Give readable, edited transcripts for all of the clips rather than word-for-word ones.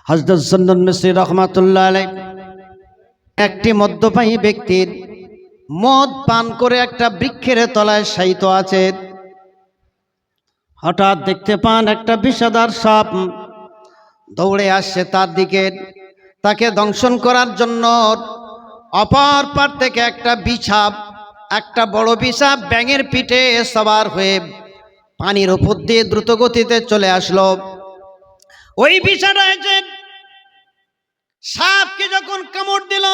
হযরত সুন্নুন মিসরি রাহমাতুল্লাহ আলাইহি একটি মদ্যপায়ী ব্যক্তির মদ পান করে একটা বৃক্ষের তলায় শায়িত আছে। হঠাৎ দেখতে পান একটা বিষধর সাপ দৌড়ে আসছে তার দিকে, তাকে দংশন করার জন্য। অপর পার থেকে একটা বিছাপ, একটা বড় বিছাপ ব্যাঙের পিঠে সবার হয়ে পানির উপর দিয়ে দ্রুত গতিতে চলে আসলো। ওই বিছাটা এসে সাপকে যখন কামড় দিল,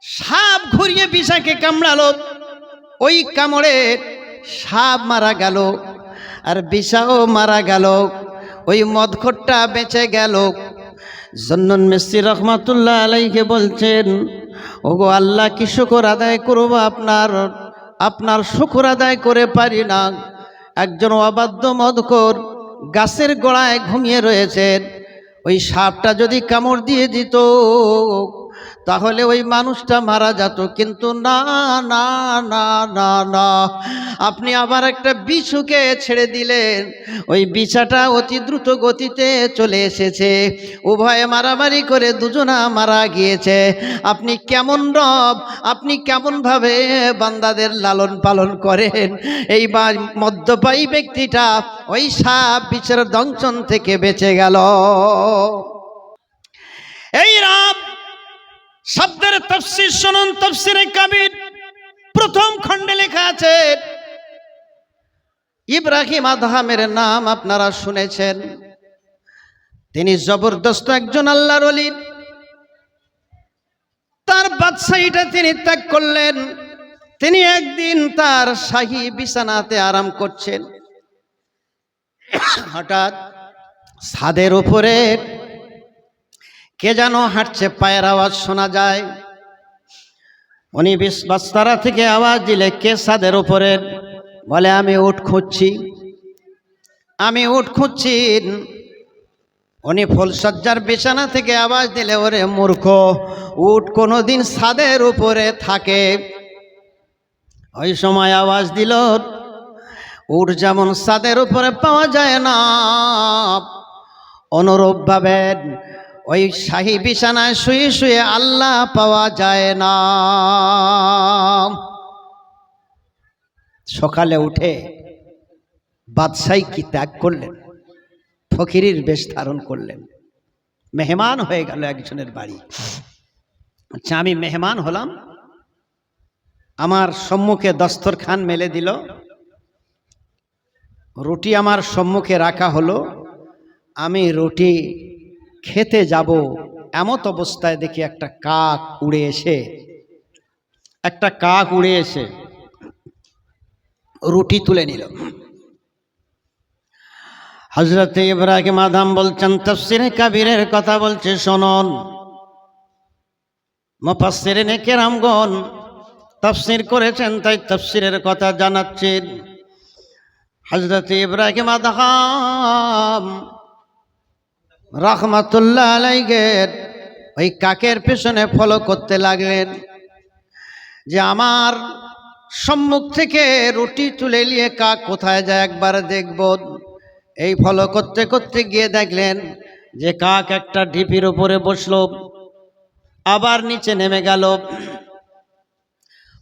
সাপ ঘুরিয়ে বিছাকে কামড়ালো। ওই কামড়ে সাপ মারা গেল আর বিছাও মারা গেল, ওই মদখোরটা বেঁচে গেল। সুন্নুন মিসরি রাহমাতুল্লাহ আলাইহি বলছেন, ওগো আল্লাহ, কি শুকর আদায় করব, আপনার শুকর আদায় করে পারি না। একজন অবাধ্য মদখোর গাছের গোড়ায় ঘুমিয়ে রয়েছেন, ওই সাপটা যদি কামড় দিয়ে দিত তাহলে ওই মানুষটা মারা যেত, কিন্তু না না না না না, আপনি আবার একটা বিছুকে ছেড়ে দিলেন। ওই বিছাটা অতি দ্রুত গতিতে চলে এসেছে, উভয়ে মারামারি করে দুজনা মারা গিয়েছে। আপনি কেমন রব, আপনি কেমনভাবে বান্দাদের লালন পালন করেন। এই মদ্যপায়ী ব্যক্তিটা ওই সাপ বিছের দংশন থেকে বেঁচে গেল। এই রব শব্দের তাফসীর শুনুন, তাফসীরে কাবীর প্রথম খণ্ডে লেখা আছে। ইব্রাহিম আদহামের নাম আপনারা শুনেছেন, তিনি জবরদস্ত একজন আল্লাহর ওলি। তার বাদশাহীটা তিনি ত্যাগ করলেন। তিনি একদিন তার শাহী বিছানাতে আরাম করছেন, হঠাৎ ছাদের উপরে কে যেন হাঁটছে, পায়ের আওয়াজ শোনা যায়। উনি বিছানা থেকে আওয়াজ দিলে, কে ছাদের উপরে? বলে, আমি উট খুঁজছি, আমি উট খুঁজছি। উনি ফুলসজ্জার বিছানা থেকে আওয়াজ দিলে, ওরে মূর্খ, উট কোনোদিন ছাদের উপরে থাকে? ওই সময় আওয়াজ দিল, উট যেমন ছাদের উপরে পাওয়া যায় না, অনুরূপভাবে ওই শাহী বিছানায় শুয়ে শুয়ে আল্লাহ পাওয়া যায় না। সকালে উঠে বাদশাহী কি ত্যাগ করলেন, ফকিরের বেশ ধারণ করলেন, মেহমান হয়ে গেল একজনের বাড়ি। আচ্ছা, আমি মেহমান হলাম, আমার সম্মুখে দস্তরখান মেলে দিল, রুটি আমার সম্মুখে রাখা হলো, আমি রুটি খেতে যাব, এমত অবস্থায় দেখি একটা কাক উড়ে এসে রুটি তুলে নিল। হযরত ইব্রাহিম আদম বলছেন, তাফসীরে কাবীরের কথা বলছে শুনুন। মুফাসসিরিনে কেরামগণ তাফসীর করেছেন, তাই তাফসীরের কথা জানাচ্ছেন। হযরত ইব্রাহিম আদম রাহমাতুল্লাহ আলাইহি ওই কাকের পেছনে ফলো করতে লাগলেন, যে আমার সম্মুখ থেকে রুটি তুলে নিয়ে কাক কোথায় যায় একবার দেখব। এই ফলো করতে করতে গিয়ে দেখলেন যে কাক একটা ঢিপির উপরে বসলো, আবার নিচে নেমে গেল।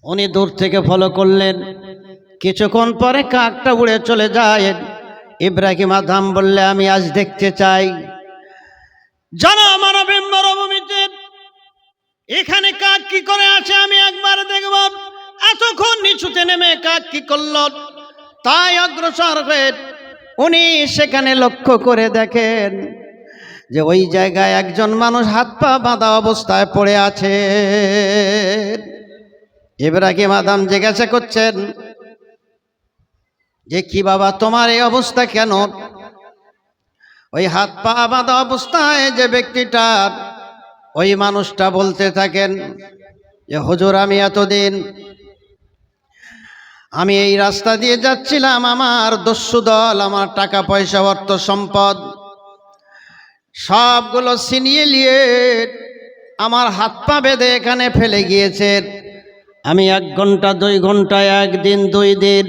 উনি দূর থেকে ফলো করলেন, কিছুক্ষণ পরে কাকটা উড়ে চলে যায়। ইব্রাহিম আদম বললে, আমি আজ দেখতে চাই জনমানবের মরুভূমিতে এখানে কাক কি করে আছে, আমি একবার দেখব। এতক্ষণ নিচুতে নেমে কাক কি করল? তাই অগ্রসর হয়ে উনি সেখানে লক্ষ্য করে দেখেন যে ওই জায়গায় একজন মানুষ হাত পা বাঁধা অবস্থায় পড়ে আছে। ইব্রাহিম আদম জিজ্ঞাসা করছেন যে, কি বাবা, তোমার এই অবস্থা কেন? ওই হাত পা বাঁধা অবস্থায় যে ব্যক্তিটা, ওই মানুষটা বলতে থাকেন যে, হুজুর, আমি এতদিন আমি এই রাস্তা দিয়ে যাচ্ছিলাম, আমার দস্যু দল আমার টাকা পয়সা অর্থ সম্পদ সবগুলো ছিনিয়ে নিয়ে আমার হাত পা বেঁধে এখানে ফেলে গিয়েছে। আমি 1 ঘন্টা 2 ঘন্টা, 1 দিন 2 দিন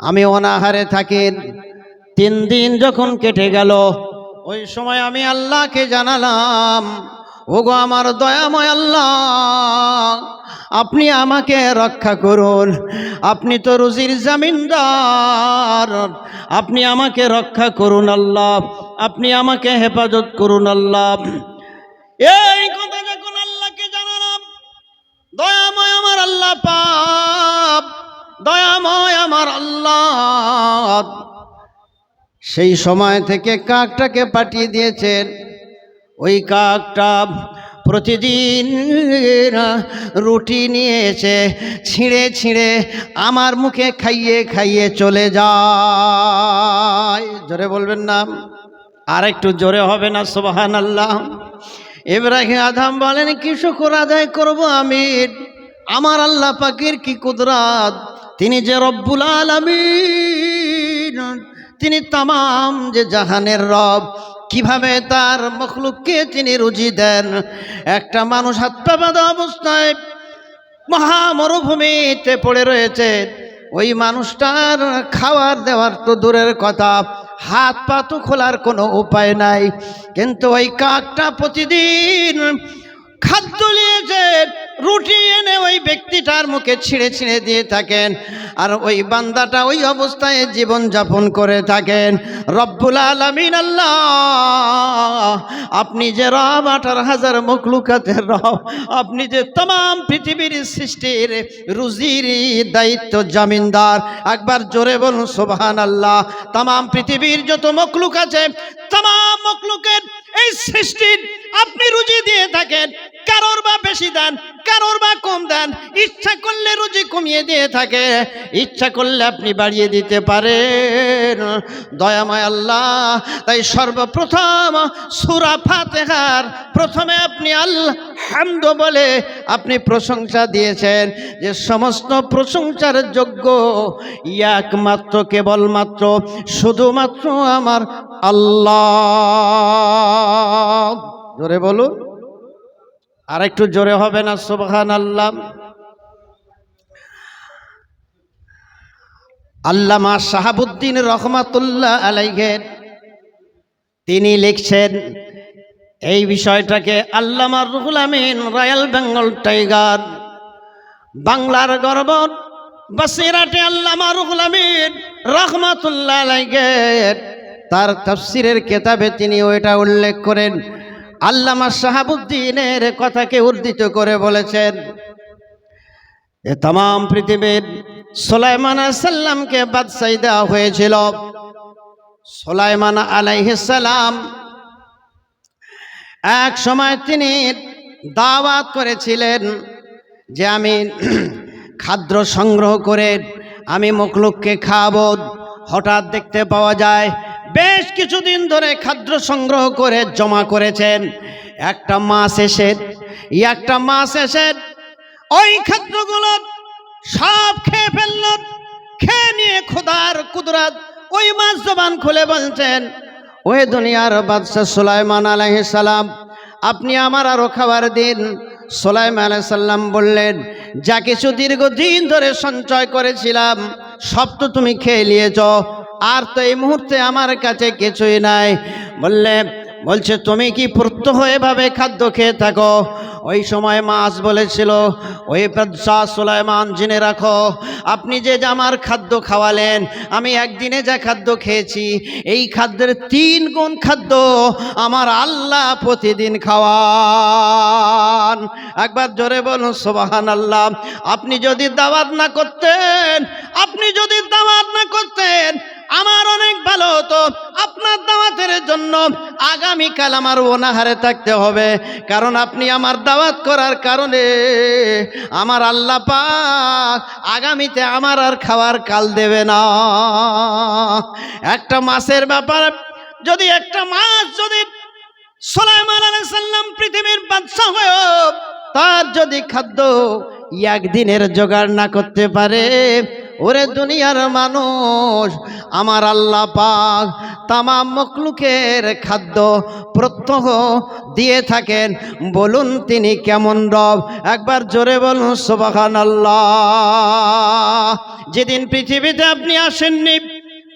আমি অনাহারে থাকি। 3 দিন যখন কেটে গেল, ওই সময় আমি আল্লাহকে জানালাম, ওগো আমার দয়াময় আল্লাহ, আপনি আমাকে রক্ষা করুন, আপনি তো রুজির জামিনদার, আপনি আমাকে রক্ষা করুন আল্লাহ, আপনি আমাকে হেফাজত করুন আল্লাহ। এই কথা যখন আল্লাহকে জানালাম, দয়াময় আমার আল্লাহ পাক, দয়াময় আমার আল্লাহ সেই সময় থেকে কাকটাকে পাঠিয়ে দিয়েছেন। ওই কাকটা প্রতিদিন রুটি নিয়ে এসে ছিঁড়ে ছিঁড়ে আমার মুখে খাইয়ে খাইয়ে চলে যায়। জোরে বলবেন না? আর একটু জোরে হবে না? সুবহানাল্লাহ। ইব্রাহিম আদম বলেন, কি শুকর আদায় করব আমি, আমার আল্লাহ পাকের কি কুদরত, তিনি যে রব্বুল আলামিন, তিনি তামাম যে জাহানের রব, কিভাবে তার মখলুককে তিনি রুজি দেন। একটা মানুষ হাত পা বাঁধা অবস্থায় মহা মরুভূমিতে পড়ে রয়েছে, ওই মানুষটার খাওয়ার দেওয়ার তো দূরের কথা, হাত পা তো খোলার কোনো উপায় নাই, কিন্তু ওই কাকটা প্রতিদিন খাদ্য নিয়েছে, রুটি এনে ওই ব্যক্তিটার মুখে ছিঁড়ে ছিঁড়ে দিয়ে থাকেন, আর ওই বান্দাটা ওই অবস্থায় জীবন যাপন করে থাকেন। রব্বুল আলামিন আল্লাহ, আপনি যে রব, 18,000 মখলুকাতের রব, আপনি যে तमाम পৃথিবীর সৃষ্টির রুজির দায়িত্ব জামিনদার, একবার জোরে বলুন সুবহানাল্লাহ। तमाम পৃথিবীর যত মখলুক আছে, तमाम মখলুকের এই সৃষ্টির আপনি রুজি দিয়ে থাকেন, কারোর বা বেশি দেন, কারোর বা কম দেন, ইচ্ছা করলে রুজি কমিয়ে দিয়ে থাকে, ইচ্ছা করলে আপনি বাড়িয়ে দিতে পারেন, দয়াময় আল্লাহ। তাই সর্বপ্রথম সূরা ফাতিহার প্রথমে আপনি আলহামদু বলে আপনি প্রশংসা দিয়েছেন, যে সমস্ত প্রশংসার যোগ্য একমাত্র কেবলমাত্র শুধুমাত্র আমার আল্লাহ। জোরে বলুন, আর একটু জোরে হবে না? সুবহানাল্লাহ। আল্লামা শাহাবুদ্দিন রহমাতুল্লাহ আলাইহি তিনি লিখছেন এই বিষয়টাকে, আল্লামা রুহুল আমিন রয়্যাল বেঙ্গল টাইগার, বাংলার গর্ব, বসিরাটে আল্লামা রুহুল আমিন রহমাতুল্লাহ আলাইহি তার তাফসীরের কিতাবে তিনি ওইটা উল্লেখ করেন। আল্লামা শাহাবুদ্দিনের কথাকে উদ্ধৃত করে বলেছেন, এ तमाम পৃথিবীর সুলাইমান আলাইহিস সালামকে বাদশাহী দেওয়া হয়েছিল। সুলাইমান আলাইহিস সালাম এক সময় তিনি দাওয়াত করেছিলেন যে আমি খাদ্য সংগ্রহ করে আমি মখলুককে খাওয়াবো। হঠাৎ দেখতে পাওয়া যায় বেশ কিছুদিন ধরে খাদ্য সংগ্রহ করে জমা করেছেন, একটা মাছ এসে ওই খাদ্যগুলো সব খেয়ে ফেলল। খেয়ে নিয়ে খোদার কুদরত ওই মাছ জবান খুলে বলছেন, ওই দুনিয়ার বাদশাহ সুলাইমান আলাইহিস সালাম, আপনি আমার আরো খাবার দিন। সুলাইমান আলাইহিস সালাম বললেন, যা কিছু দীর্ঘদিন ধরে সঞ্চয় করেছিলাম সব তো তুমি খেয়ে নিয়েছ, আর তো এই মুহূর্তে আমার কাছে কিছুই নাই। বলছে তুমি কি প্রত্যহ এভাবে খাদ্য খেয়ে থাকো? ওই সময় মাছ বলেছিল, ওই বাদশাহ সুলাইমান, জেনে রাখো, আপনি যে আমার খাদ্য খাওয়ালেন, আমি একদিনে যা খাদ্য খেয়েছি এই খাদ্যের 3 গুণ খাদ্য আমার আল্লাহ প্রতিদিন খাওয়ান। একবার জোরে বলুন সুবহানাল্লাহ। আপনি যদি দাওয়াত না করতেন আমার অনেক ভালো হতো। আপনার দাওয়াতের জন্য আগামীকাল আমার অনাহারে থাকতে হবে, কারণ আপনি আমার দাওয়াত করার কারণে আমার আল্লাহ পাক আগামীতে আমার আর খাওয়ার কাল দেবে না। একটা মাছের ব্যাপার, যদি একটা মাছ যদি সুলাইমান আলাইহিস সালাম পৃথিবীর বাদশা হয়ে তার যদি খাদ্য একদিনের জোগাড় না করতে পারে, ওরে দুনিয়ার মানুষ, আমার আল্লাহ পাক तमाम মখলুকের খাদ্য প্রত্যহ দিয়ে থাকেন। বলুন তিনি কেমন রব? একবার জোরে বলুন সুবহানাল্লাহ। যেদিন পৃথিবীতে আপনি আসেননি,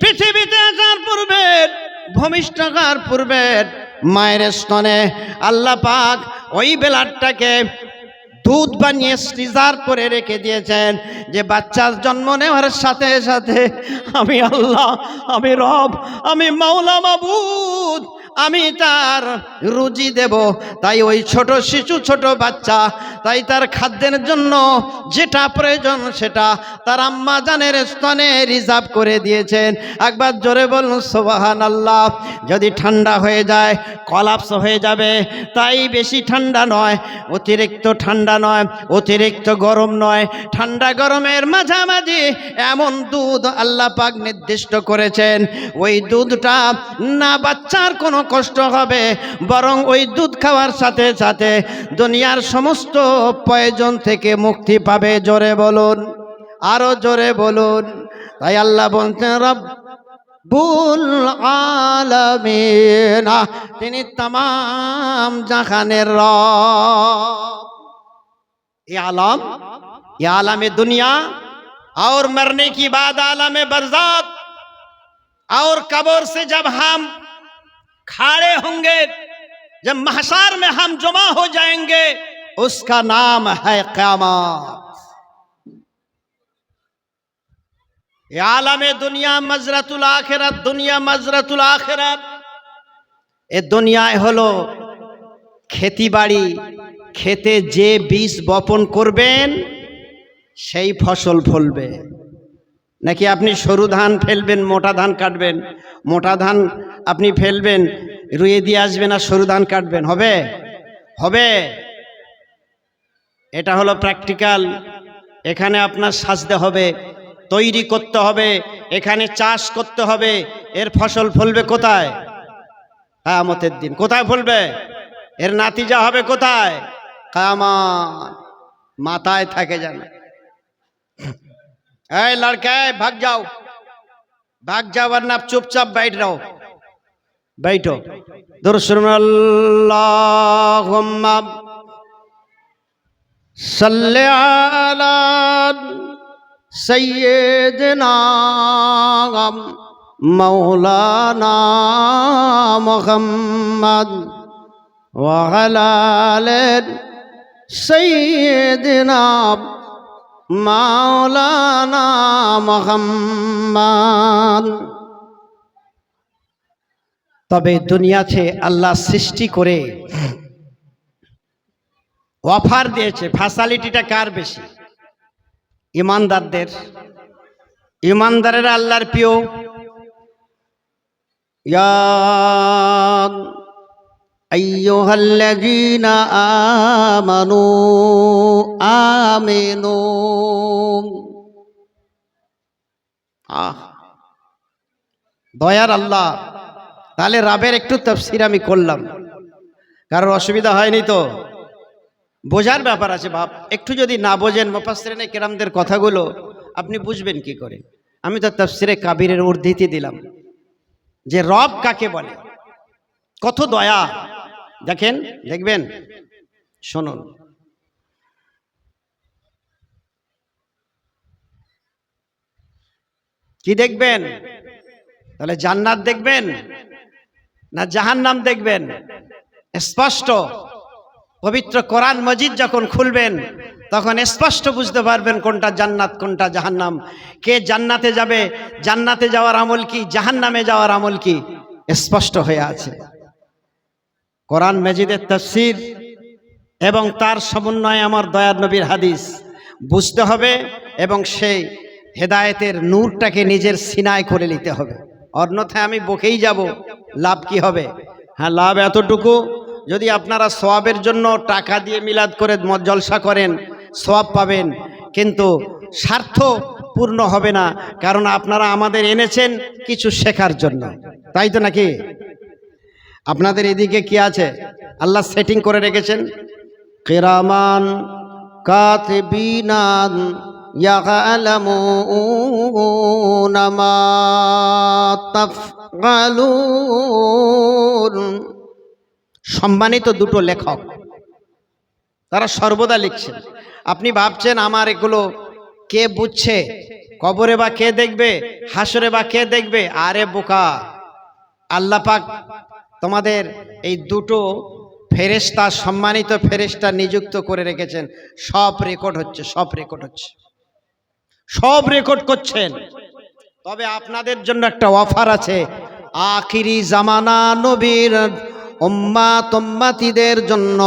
পৃথিবীতে আসার পূর্বে ভূমিষ্ঠ হওয়ার পূর্বে মায়ের স্তনে আল্লাহ পাক ওই ব্লাডটাকে দুধ বানিয়ে রিজার্ভ করে রেখে দিয়েছেন, যে বাচ্চার জন্ম নেওয়ার সাথে সাথে আমি আল্লাহ, আমি রব, আমি মাওলা মাবুদ, আমি তার রুজি দেব। তাই ওই ছোট শিশু, ছোট বাচ্চা, তাই তার খাদ্যের জন্য যেটা প্রয়োজন সেটা তার আম্মা জানের স্তনে রিজার্ভ করে দিয়েছেন। একবার জোরে বলুন সুবহানাল্লাহ। যদি ঠান্ডা হয়ে যায় কলাপস হয়ে যাবে, তাই বেশি ঠান্ডা নয়, অতিরিক্ত ঠান্ডা নয়, অতিরিক্ত গরম নয়, ঠান্ডা গরমের মাঝামাঝি এমন দুধ আল্লাহ পাক নির্দিষ্ট করেছেন। ওই দুধটা না বাচ্চার কোনো কষ্ট হবে, বরং ওই দুধ খাওয়ার সাথে সাথে দুনিয়ার সমস্ত প্রয়োজন থেকে মুক্তি পাবে। জোরে বলুন, আরো জোরে বলুন। তাই আল্লাহ বলতেন রব্বুল আলামিন, তিনি तमाम জাহানের রব। ये आलम दुनिया और मरने की बाद आलम बरज़ात, और कब्र से जब हम खड़े होंगे, जब महशर में हम जमा हो जाएंगे, उसका नाम है क़यामत। ये आलम दुनिया मजरतुल आखिरत, दुनिया मजरतुल आखिरत। ए दुनिया हलो खेती बाड़ी, খেতে যে বীজ বপন করবেন সেই ফসল ফলবে। নাকি আপনি সরু ধান ফেলবেন, মোটা ধান কাটবেন, মোটা ধান আপনি ফেলবেন, রুয়ে দিয়ে আসবেন, আর সরু ধান কাটবেন, হবে? হবে? এটা হলো প্র্যাকটিক্যাল। এখানে আপনার সাজতে হবে, তৈরি করতে হবে, এখানে চাষ করতে হবে। এর ফসল ফলবে কোথায়? কিয়ামতের দিন। কোথায় ফলবে? এর নাতিজা হবে কোথায়? কিয়ামত। মাথায় থাকে জানা। এই লড়কা, ভাগ যাও, भाग जाओ, वरना आप चुपचाप बैठ रहो। बैठो। दुरुस्सुल्लाहुम्मा सल्ले अला सय्यिदिना मौलाना मुहम्मद व अला आले सय्यिदिना মাওলানা মুহাম্মদ। তবে দুনিয়াতে আল্লাহ সৃষ্টি করে অফার দিয়েছে, ফ্যাসিলিটিটা কার বেশি? ইমানদারদের। ইমানদারেরা আল্লাহর প্রিয়। ইয়া আইয়ুহাল্লাযীনা আমানু আমিনু। দয়ার আল্লাহ। তাহলে রাবের একটু তাফসীর আমি করলাম, কারোর অসুবিধা হয়নি তো? বোঝার ব্যাপার আছে বাপ। একটু যদি না বোঝেন মুফাসসিরিনে কেরামদের কথাগুলো, আপনি বুঝবেন কি করে? আমি তো তাফসীরে কাবীরের উদ্ধৃতি দিলাম যে রব কাকে বলে, কত দয়া। দেখেন, দেখবেন, শুনুন। কি দেখবেন? তাহলে জান্নাত দেখবেন না জাহান্নাম দেখবেন? স্পষ্ট পবিত্র কোরআন মজিদ যখন খুলবেন তখন স্পষ্ট বুঝতে পারবেন কোনটা জান্নাত কোনটা জাহান্নাম। কে জান্নাতে যাবে, জান্নাতে যাওয়ার আমল কি, জাহান্নামে যাওয়ার আমল কি, স্পষ্ট হয়ে আছে। কোরআন মজিদের তাফসীর এবং তার সমন্বয়ে আমার দয়ার নবীর হাদিস বুঝতে হবে, এবং সেই হেদায়েতের নূরটাকে নিজের সিনায় করে নিতে হবে। অন্যথায় আমি বকেই যাব, লাভ কি হবে? হ্যাঁ, লাভ এতটুকু, যদি আপনারা সওয়াবের জন্য টাকা দিয়ে মিলাদ করে জলসা করেন সওয়াব পাবেন, কিন্তু স্বার্থ পূর্ণ হবে না। কারণ আপনারা আমাদের এনেছেন কিছু শেখার জন্য, তাই তো নাকি? আপনাদের এদিকে কি আছে? আল্লাহ সেটিং করে রেখেছেন কিরামান কাতিবিনা ইয়ালামুনা মা তাফআলুন। সম্মানিত দুটো লেখক, তারা সর্বদা লিখছেন। আপনি ভাবছেন আমার এগুলো কে বুঝছে? কবরে বা কে দেখবে, হাসরে বা কে দেখবে? আরে বোকা, আল্লাহ পাক তোমাদের এই দুটো ফেরেশতা, সম্মানিত ফেরেশতা নিযুক্ত করে রেখেছেন। সব রেকর্ড হচ্ছে, সব রেকর্ড হচ্ছে, সব রেকর্ড করছেন। তবে আপনাদের জন্য একটা অফার আছে। আখিরি জামানা নবীর উম্মাত উম্মাতীদের জন্য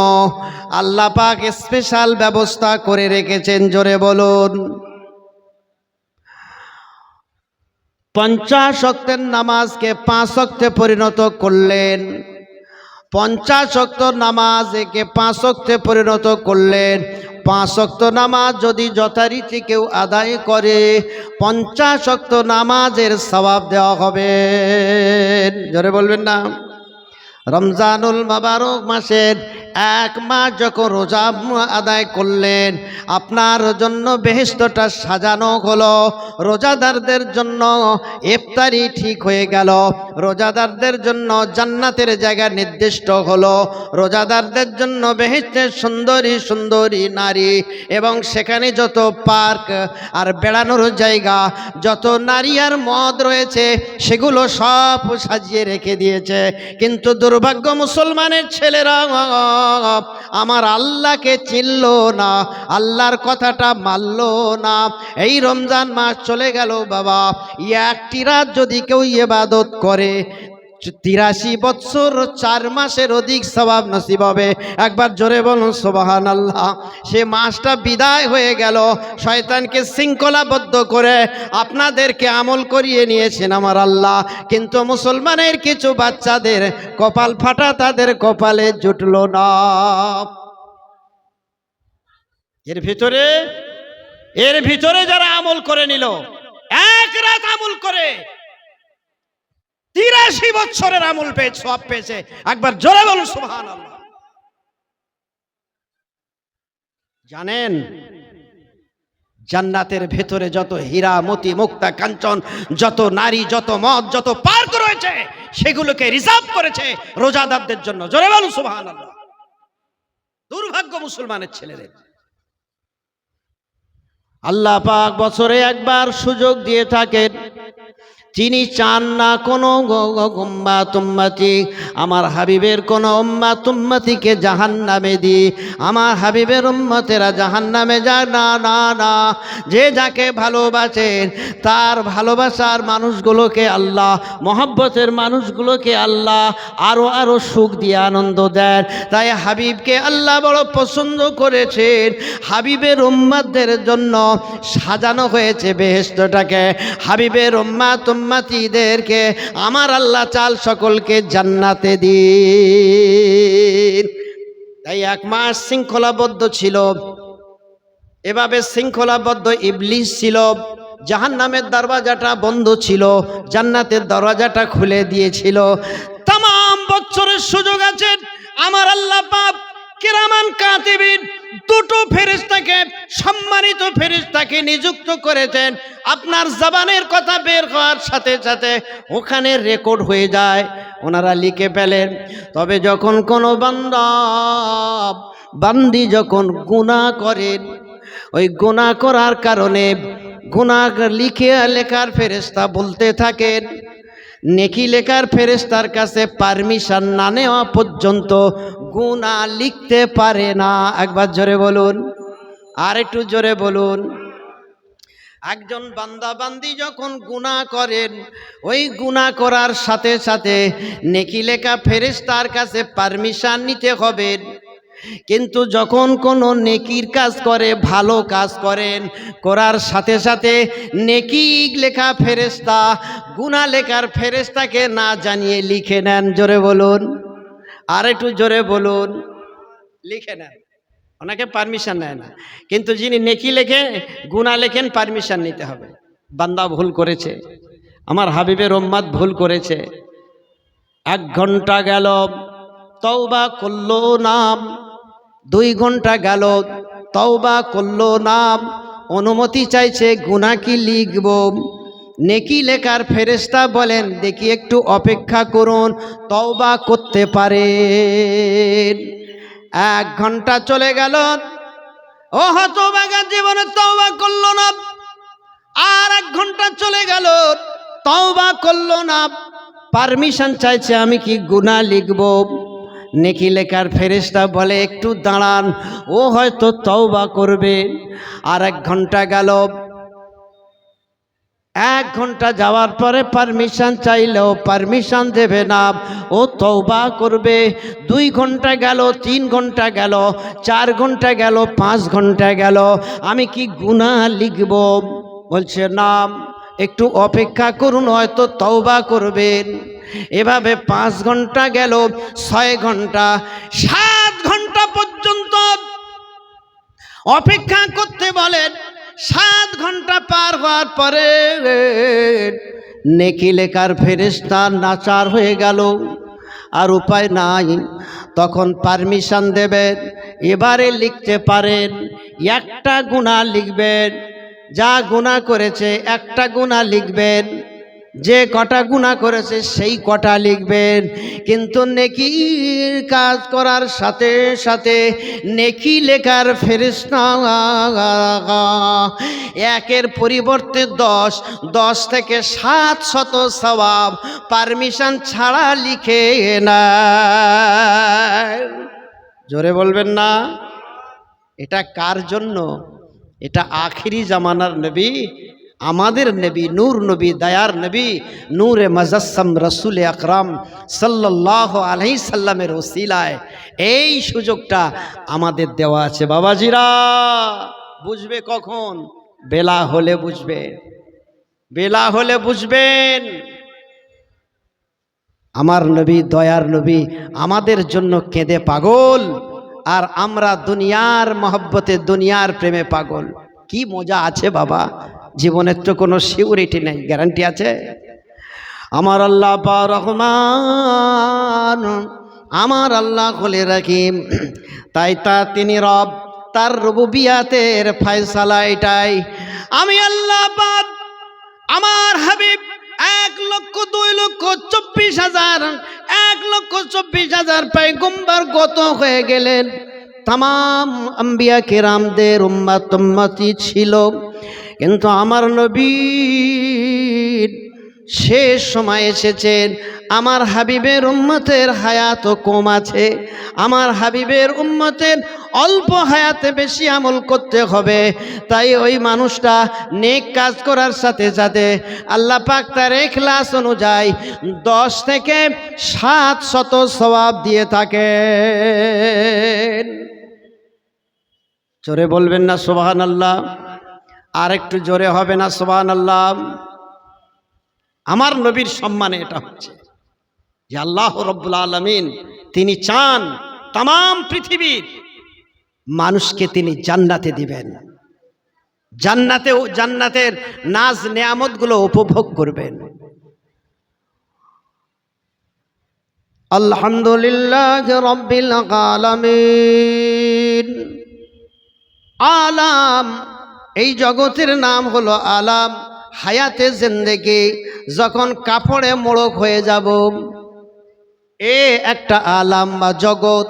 আল্লাহ পাক স্পেশাল ব্যবস্থা করে রেখেছেন। জোরে বলুন। 50 ওয়াক্তের নামাজকে 5 ওয়াক্তে পরিণত করলেন। 50 ওয়াক্ত নামাজকে 5 ওয়াক্তে পরিণত করলেন। 5 ওয়াক্ত নামাজ যদি যথারীতি কেউ আদায় করে 50 ওয়াক্ত নামাজের সওয়াব দেওয়া হবে। জোরে বলবেন না। রমজানুল মুবারক মাসের 1 মাস যখন রোজা আদায় করলেন, আপনার জন্য বেহেশতটা সাজানো হলো। রোজাদারদের জন্য ইফতারি ঠিক হয়ে গেল। রোজাদারদের জন্য জান্নাতের জায়গা নির্দিষ্ট হলো। রোজাদারদের জন্য বেহেশতের সুন্দরী সুন্দরী নারী এবং সেখানে যত পার্ক আর বেড়ানোর জায়গা, যত নারী আর মদ রয়েছে সেগুলো সব সাজিয়ে রেখে দিয়েছে। কিন্তু দুর্ভাগ্য মুসলমানের ছেলেরা আমার আল্লাহকে চিনল না, আল্লাহর কথাটা মানল না। এই রমজান মাস চলে গেল বাবা, একটি রাত যদি কেউ ইবাদত করে 83 বৎসর 4 মাসের অধিক সওয়াব নসিব হবে। একবার জোরে বলুন সুবহানাল্লাহ। সে মাসটা বিদায় হয়ে গেল। শয়তানকে শৃঙ্খলাবদ্ধ করে আপনাদেরকে আমল করিয়ে নিয়েছেন আমার আল্লাহ। কিন্তু মুসলমানের কিছু বাচ্চাদের কপাল ফাটা, তাদের কপালে জুটল না। এর ভিতরে যারা আমল করে নিল, এক রাত আমল করে 83 বছরের আমল পেয়েছে, সব পেয়েছে। একবার জোরে বলুন সুবহানাল্লাহ। জানেন জান্নাতের ভেতরে যত হীরা মতি মুক্তা কাঞ্চন, যত নারী, যত মদ, যত পার্ক রয়েছে সেগুলোকে রিজার্ভ করেছে রোজাদারদের জন্য। জোরে বলুন সুবহানাল্লাহ। দুর্ভাগ্য মুসলমানের ছেলেদের। আল্লাহ পাক বছরে একবার সুযোগ দিয়ে থাকেন। তিনি চান না কোনো উম্মাত উম্মতি, আমার হাবিবের কোনো উম্মাত উম্মতিকে জাহান্নামে দি, আমার হাবিবের উম্মতেরা জাহান্নামে যায় না। না না, যে যাকে ভালোবাসেন তার ভালোবাসার মানুষগুলোকে আল্লাহ, মহব্বতের মানুষগুলোকে আল্লাহ আরো আরো সুখ দিয়ে আনন্দ দেন। তাই হাবিবকে আল্লাহ বড় পছন্দ করেছেন। হাবিবের উম্মতদের জন্য সাজানো হয়েছে বেহেশতটাকে। হাবিবের উম্মাত উম্মতিদেরকে আমার আল্লাহ চাল সকলকে জান্নাতে দিন। তাই 1 মাস শৃঙ্খলাবদ্ধ ছিল। এভাবে শৃঙ্খলাবদ্ধ ইবলিস ছিল। জাহান্নামের দরওয়াজাটা বন্ধ ছিল, জান্নাতের দরওয়াজাটা খুলে দিয়েছিল। তাম বছরের সুযোগ আছে। আমার আল্লাহ পাক কিরামান কাতিবিন দুটো ফেরেশতাকে, সম্মানিত ফেরেশতাকে নিযুক্ত করেছেন। আপনার জবানের কথা বের হওয়ার সাথে সাথে ওখানে রেকর্ড হয়ে যায়, ওনারা লিখে ফেলেন। তবে যখন কোনো বান্দি যখন গুনাহ করেন, ওই গুনাহ করার কারণে গুনাহ লেখার ফেরেশতা বলতে থাকেন, নেকি লেখার ফেরেশতার কাছে পারমিশন না নেওয়া পর্যন্ত গুনাহ লিখতে পারে না। একবার জোরে বলুন, আর একটু জোরে বলুন। একজন বান্দা বান্দি যখন গুনাহ করেন, ওই গুনাহ করার সাথে সাথে নেকি লেখা ফেরেশতার কাছে পারমিশন নিতে হবে। কিন্তু যখন কোনো নেকির কাজ করে, ভালো কাজ করেন, করার সাথে সাথে নেকি লেখা ফেরেশতা গুনাহ লেখার ফেরেশতাকে না জানিয়ে লিখে নেন। জোরে বলুন, আর একটু জোরে বলুন। লিখে নেন, ওনাকে পারমিশন নেয় না। কিন্তু যিনি নেকি লেখে, গুনাহ লেখেন, পারমিশন নিতে হবে। বান্দা ভুল করেছে, আমার হাবিবের উম্মত ভুল করেছে। 1 ঘন্টা গেল, তওবা করলো না। 2 ঘন্টা গেল, তওবা করলো না। অনুমতি চাইছে, গুনাহ কি লিখব? নেকি লেখার ফেরেশতা বলেন, দেখি একটু অপেক্ষা করুন, তওবা করতে পারেন। 1 ঘন্টা চলে গেল, ও হতভাগা, জীবনে তওবা করলো না। আর 1 ঘন্টা চলে গেল, তওবা করলো না। পারমিশন চাইছে, আমি কি গুনাহ লিখব? নেকি লেখার ফেরেশতা বলে একটু দাঁড়ান, ও হয়তো তওবা করবে। আর 1 ঘন্টা গেল, 1 ঘন্টা যাওয়ার পরে পারমিশন চাইলেও পারমিশন দেবে না, ও তওবা করবে। 2 ঘন্টা গেল, 3 ঘন্টা গেল, 4 ঘন্টা গেল, 5 ঘন্টা গেল, আমি কি গুনাহ লিখব? বলছে না, একটু অপেক্ষা করুন, হয়তো তওবা করবেন। এভাবে 5 ঘন্টা গেল, 6 ঘন্টা, 7 ঘন্টা পর্যন্ত অপেক্ষা করতে বলেন। 7 ঘন্টা পার হওয়ার পরে নেকি লেখার ফেরেশতা নাচার হয়ে গেল, আর উপায় নাই। তখন পারমিশন দেবেন, এবারে লিখতে পারেন। একটা গুনাহ লিখবেন, যা গুনাহ করেছে একটা গুনাহ লিখবেন, যে কটা গুনাহ করেছে সেই কটা লিখবেন। কিন্তু নেকির কাজ করার সাথে সাথে নেকি লেখার ফেরেশতা 1-এর পরিবর্তে 10, 10 থেকে 700 সওয়াব পারমিশন ছাড়া লিখে না। জোরে বলবেন না? এটা কার জন্য? এটা আখিরি জামানার নবী, আমাদের নবী, নূর নবী, দয়ার নবী, নূরে মুজাসসাম রাসূল আকরাম সাল্লাল্লাহু আলাইহি সাল্লামের ওসিলায় এই সুযোগটা আমাদের দেওয়া আছে। বাবাজিরা, বুঝবে কখন? বেলা হলে বুঝবে, বেলা হলে বুঝবেন। আমার নবী, দয়ার নবী আমাদের জন্য কেঁদে পাগল, আর আমরা দুনিয়ার মহব্বতে, দুনিয়ার প্রেমে পাগল। কি মজা আছে বাবা, জীবনের তো কোনো সিউরিটি নেই, গ্যারান্টি আছে? আমার আল্লাহ পাক রহমান, আমার আল্লাহ হলে রাহিম, তাই তিনি রব, তার রুবুবিয়াতের ফয়সালা এটাই। আমি আল্লাহ পাক আমার হাবিব 1,02,24,000, 1,24,000 পয়গম্বর গত হয়ে গেলেন। तमाम अम्बिया किरामদের উম্মত উম্মতি ছিল, কিন্তু আমার নবীর শেষ সময় এসেছেন। আমার হাবিবের উম্মতের হায়াত কম আছে, আমার হাবিবের উম্মতের অল্প হায়াতে বেশি আমল করতে হবে। তাই ওই মানুষটা নেক কাজ করার সাথে সাথে আল্লাহ পাক তার ইখলাস অনুযায়ী 10 থেকে 700 সওয়াব দিয়ে থাকেন। জোরে বলবেন না সুবহানাল্লাহ? আর একটু জোরে হবে না সুবহানাল্লাহ? আমার নবীর সম্মানে এটা হচ্ছে যে আল্লাহ রাব্বুল আলামিন তিনি চান तमाम পৃথিবীর মানুষকে তিনি জান্নাতে দিবেন, জান্নাতের নাজ নেয়ামতগুলো উপভোগ করবেন। আলহামদুলিল্লাহ রাব্বিল আলামিন। আলাম, এই জগতের নাম হলো আলাম। হায়াতে জিন্দেগি, যখন কাপড়ে মোড়ক হয়ে যাব, এ একটা আলাম বা জগৎ।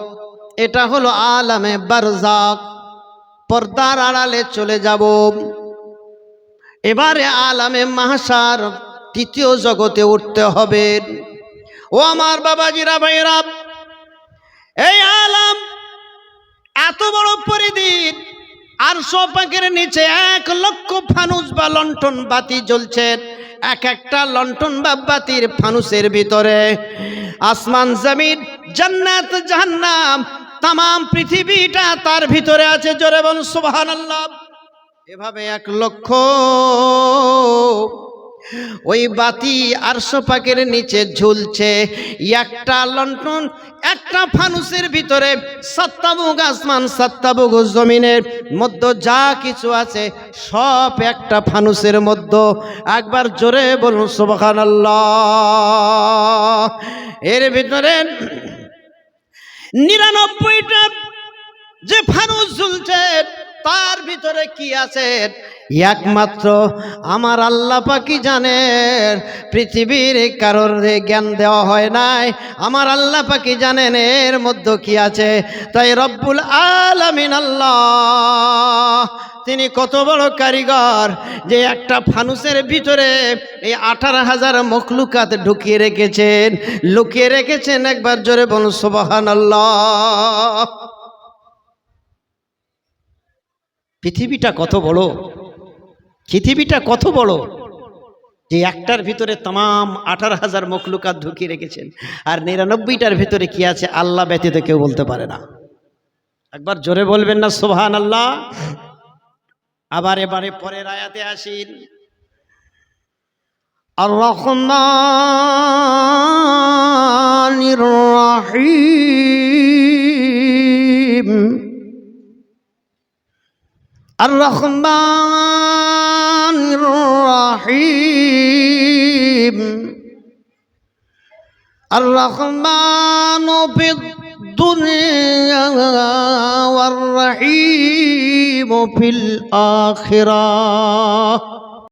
এটা হলো আলামে বারজাক, পর্দার আড়ালে চলে যাব। এবারে আলামে মাহশার, তৃতীয় জগতে উঠতে হবে। ও আমার বাবাজিরা, ভাইরা, এই আলাম এত বড় পরিধি, আরশ পাকের নিচে 1 লক্ষ ফানুস বা লণ্ঠন বাতি জ্বলছে। এক একটা লণ্ঠন বা বাতির ফানুসের ভিতরে আসমান, জমিন, জান্নাত, জাহান্নাম, तमाम পৃথিবীটা তার ভিতরে আছে। জোরে বলুন সুবহানাল্লাহ। এভাবে 1 লক্ষ ওই বাতি আরশ পাকের নিচে ঝুলছে। একটা লণ্ঠন, একটা ফানুসের ভিতরে 7টা বুক আসমান, 7টা বুক জমিনের মধ্যে যা কিছু আছে সব একটা ফানুসের মধ্যে। একবার জোরে বলুন সুবহানাল্লাহ। এর ভিতরে 99টা যে ফানুস ঝুলছে, তার ভিতরে কি আছে একমাত্র আমার আল্লাহ পাকই জানেন। পৃথিবীর কারোর জ্ঞান দেওয়া হয় নাই, আমার আল্লাহ পাকই জানেন এর মধ্যে কি আছে। তাই রব্বুল আলামিন আল্লাহ তিনি কত বড় কারিগর যে একটা ফানুসের ভিতরে এই 18,000 মখলুকাত ঢুকিয়ে রেখেছেন, লুকিয়ে রেখেছেন। একবার জোরে বলুন সুবহানাল্লাহ। পৃথিবীটা কত বড়, পৃথিবীটা কত বড় যে একটার ভিতরে तमाम 18,000 মখলুকাত ঢুকিয়ে রেখেছেন। আর 99টার ভিতরে কি আছে আল্লাহ ব্যতীত কেউ বলতে পারে না। একবার জোরে বলবেন না সুবহানাল্লাহ। আবার এবারে পরের আয়াতে আসেন, আর রহমানির রহিম, আর রহমানির রহিম, আর রহমান ফিদ দুনিয়া ওয়ার রহিম ফিল আখিরাহ।